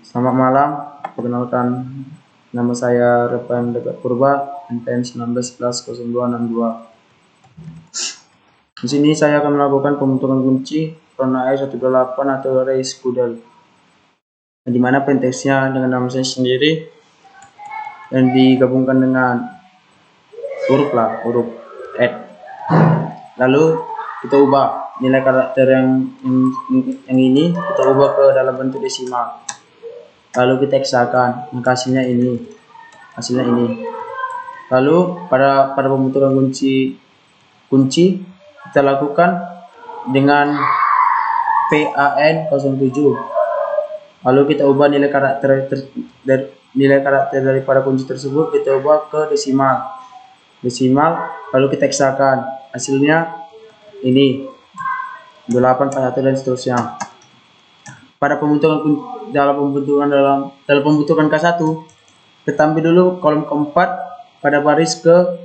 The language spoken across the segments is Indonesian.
Selamat malam, perkenalkan nama saya Repan Dekat Purba, NPM 19110262. Di sini saya akan melakukan pembentukan kunci Rona E 128 atau Race Kudel, di mana penteksnya dengan nama saya sendiri dan digabungkan dengan huruf add. Lalu kita ubah nilai karakter yang ini, kita ubah ke dalam bentuk desimal. Lalu kita eksakan, maka hasilnya ini. Lalu pada pembentukan kunci kita lakukan dengan PAN 07. Lalu kita ubah nilai karakter daripada kunci tersebut, kita ubah ke desimal. Lalu kita eksakan, hasilnya ini 2841 dan seterusnya. Pada dalam pembentukan K1, kita ambil dulu kolom keempat pada baris ke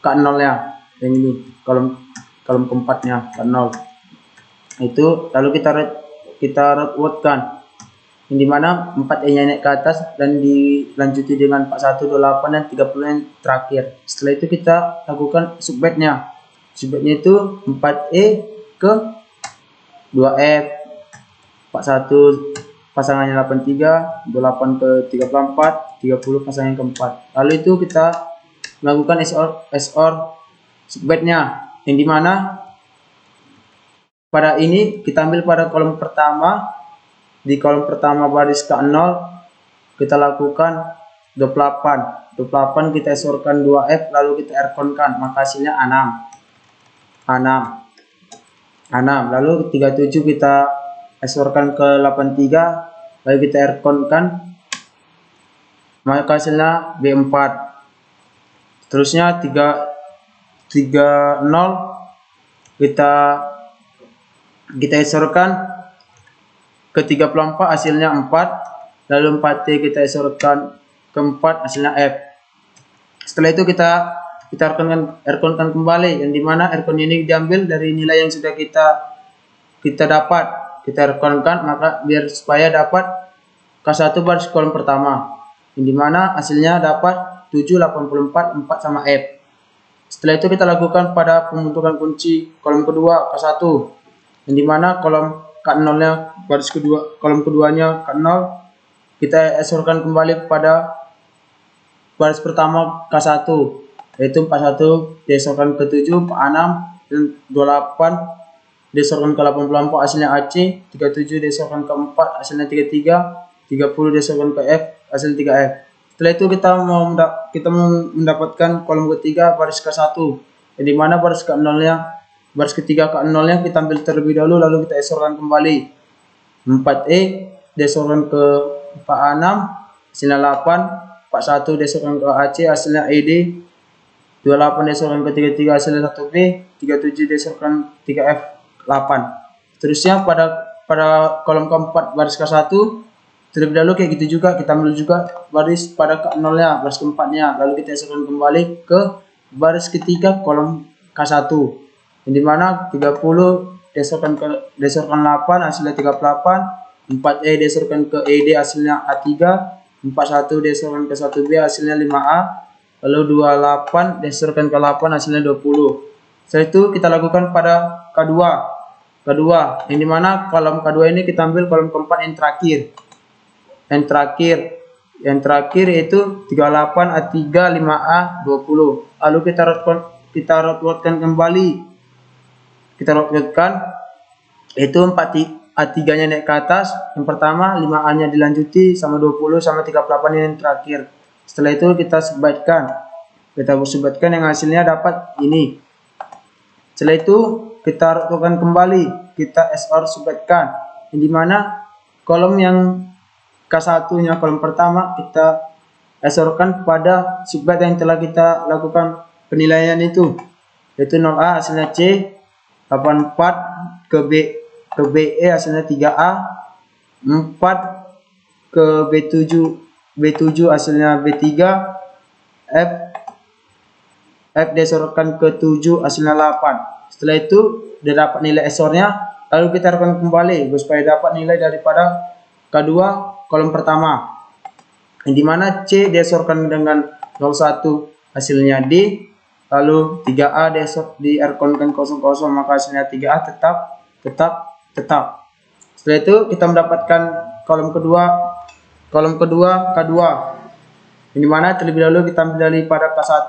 K0 nya, yang ini kolom keempatnya K0 itu. Lalu kita wordkan, yang dimana 4E nya naik ke atas dan dilanjuti dengan 41, 28 dan 30 yang terakhir. Setelah itu kita lakukan subbednya itu 4E ke 2F, 41 pasangannya 83, 28 ke 34, 30 pasangan yang keempat. Lalu itu kita melakukan XOR subbednya, yang dimana pada ini kita ambil pada kolom pertama, di kolom pertama baris K0 kita lakukan 28 kita XOR-kan 2F, lalu kita R-con-kan, maka hasilnya 6. Lalu 37 kita XOR-kan ke 83, lalu kita R-con-kan, maka hasilnya B4. Terusnya 30 kita XOR-kan ke 34, hasilnya 4. Lalu 4T kita XOR-kan ke 4, hasilnya F. Setelah itu kita R-con-kan kembali, yang dimana R-con ini diambil dari nilai yang sudah kita dapat. Kita R-con-kan, maka biar supaya dapat K1 baris kolom pertama, yang dimana hasilnya dapat 7, 84, 4 sama F. Setelah itu kita lakukan pada pembentukan kunci kolom kedua K1, yang dimana kolom K0 nya baris kedua, kolom keduanya K0 kita XOR-kan kembali pada baris pertama K1, yaitu 41 XOR-kan ke 7, 46 dan 28 XOR-kan ke 84, hasilnya AC, 37 XOR-kan ke 4, hasilnya 33, 30 XOR-kan ke F, hasil 3F. Setelah itu kita mau mendapatkan kolom ketiga baris K1, yang dimana baris ketiga K0 nya kita ambil terlebih dahulu, lalu kita XOR-kan kembali 4E XOR-kan ke 46, hasilnya 8, 41 XOR-kan ke AC, hasilnya ED, 28 XOR-kan ke 33, hasilnya 1B, 37 XOR-kan 3F, 8. Terusnya pada kolom keempat baris K1 terlebih dahulu kayak gitu juga, kita ambil juga baris pada K0 nya, baris keempatnya, lalu kita XOR-kan kembali ke baris ketiga kolom K1, yang dimana 30 XOR-kan 8, hasilnya 38, 4E XOR-kan ke ED, hasilnya A3, 41 XOR-kan ke 1B, hasilnya 5A, lalu 28 XOR-kan ke 8, hasilnya 20. Setelah itu kita lakukan pada K2, yang dimana kolom K2 ini kita ambil kolom keempat yang terakhir yaitu 38, A3, 5A, 20. Lalu kita root-wordkan kembali, yaitu A3 nya naik ke atas, yang pertama, 5A nya dilanjuti sama 20 sama 38 yang terakhir. Setelah itu kita subbedkan yang hasilnya dapat ini. Setelah itu kita rootkan kembali, kita XOR subbedkan, yang dimana kolom yang K1 nya kolom pertama kita XOR-kan pada subbed yang telah kita lakukan penilaian itu, yaitu 0A hasilnya C, 84 ke BE hasilnya 3A, 4 ke B7 hasilnya B3, F XOR-kan ke 7 hasilnya 8. Setelah itu sudah dapat nilai XOR-nya, lalu kita rekam kembali supaya dapat nilai daripada K2 kolom pertama, yang dimana C diesorkan dengan 01 hasilnya D, lalu 3A di-erkonkan 00, maka hasilnya 3A tetap. Setelah itu kita mendapatkan kolom kedua K2, yang dimana terlebih dahulu kita ambil daripada K1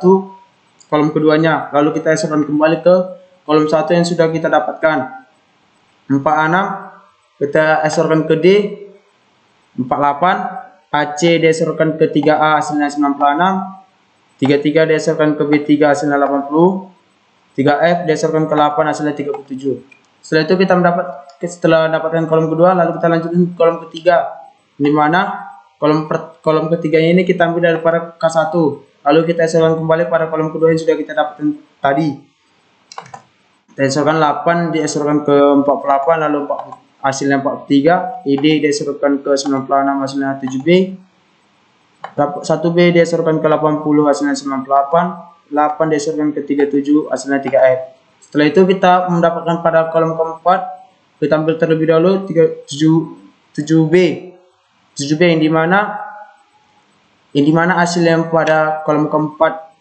kolom keduanya, lalu kita esorkan kembali ke kolom 1 yang sudah kita dapatkan. 46 kita esorkan ke D, 48 AC diesorkan ke 3A hasilnya 96, 33 diesorkan ke B3 hasilnya 80, 3F diesorkan ke 8 hasilnya 37. Setelah itu setelah mendapatkan kolom kedua, lalu kita lanjutkan ke kolom ketiga, di mana kolom ketiga ini kita ambil daripada K1, lalu kita esorkan kembali pada kolom kedua yang sudah kita dapatkan tadi. Kita esorkan 8 diesorkan ke 48, lalu hasilnya 43, ID diesorkan ke 96 hasilnya 7B, 1B diesorkan ke 80 hasilnya 98, 8 diesorkan ke 37 hasilnya 3F. Setelah itu kita mendapatkan pada kolom keempat, kita ambil terlebih dahulu 7B yang dimana hasil yang pada kolom keempat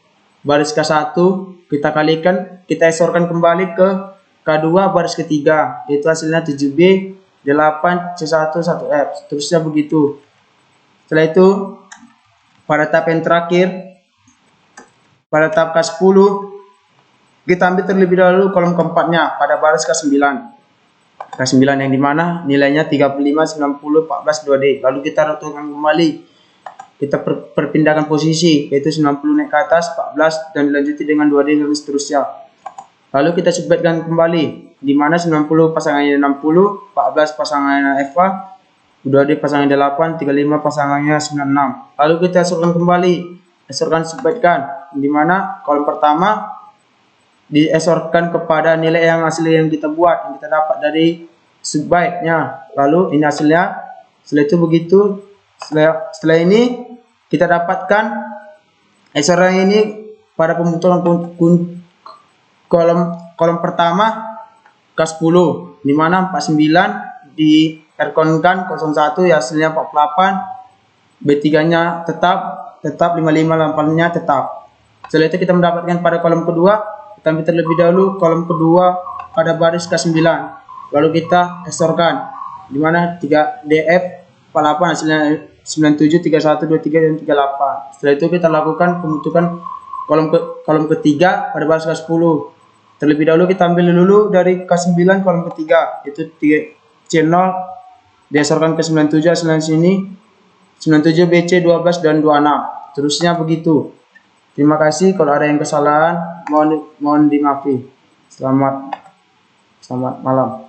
baris K1 kita kalikan, kita esorkan kembali ke K2 baris ketiga, yaitu hasilnya 7B, 8, C1, 1F, seterusnya begitu. Setelah itu pada tahap yang terakhir, pada tahap K10, kita ambil terlebih dahulu kolom keempatnya pada baris K9 yang dimana nilainya 35, 90, 14, 2D. Lalu kita rotulkan kembali, kita perpindahkan posisi, yaitu 90 naik ke atas, 14, dan dilanjuti dengan 2D dan seterusnya. Lalu kita subitkan kembali, di mana 90 pasangannya 60, 14 pasangannya FA, 2D pasangannya 8, 35 pasangannya 96. Lalu kita esorkan kembali, subitkan, di mana kolom pertama diesorkan kepada nilai yang asli yang kita buat, yang kita dapat dari subbaitnya. Lalu ini hasilnya. Setelah itu begitu. Setelah ini kita dapatkan esoran ini pada pembentukan kolom pertama K10, di mana 49 di-erkonkan 01 ya hasilnya 48, B3-nya tetap 55, 8-nya tetap. Setelah itu kita mendapatkan pada kolom kedua, kita ambil terlebih dahulu kolom kedua pada baris K9, lalu kita esorkan, di mana 3DF 48 hasilnya 97, 31, 23, dan 38. Setelah itu kita lakukan pembentukan kolom ketiga pada baris K10. Terlebih dahulu kita ambil dulu dari K9 kolom ketiga, yaitu C0 diesorkan ke 97 hasilnya sini 97, BC 12, dan 26. Terusnya begitu. Terima kasih, kalau ada yang kesalahan mohon dimaafi. Selamat malam.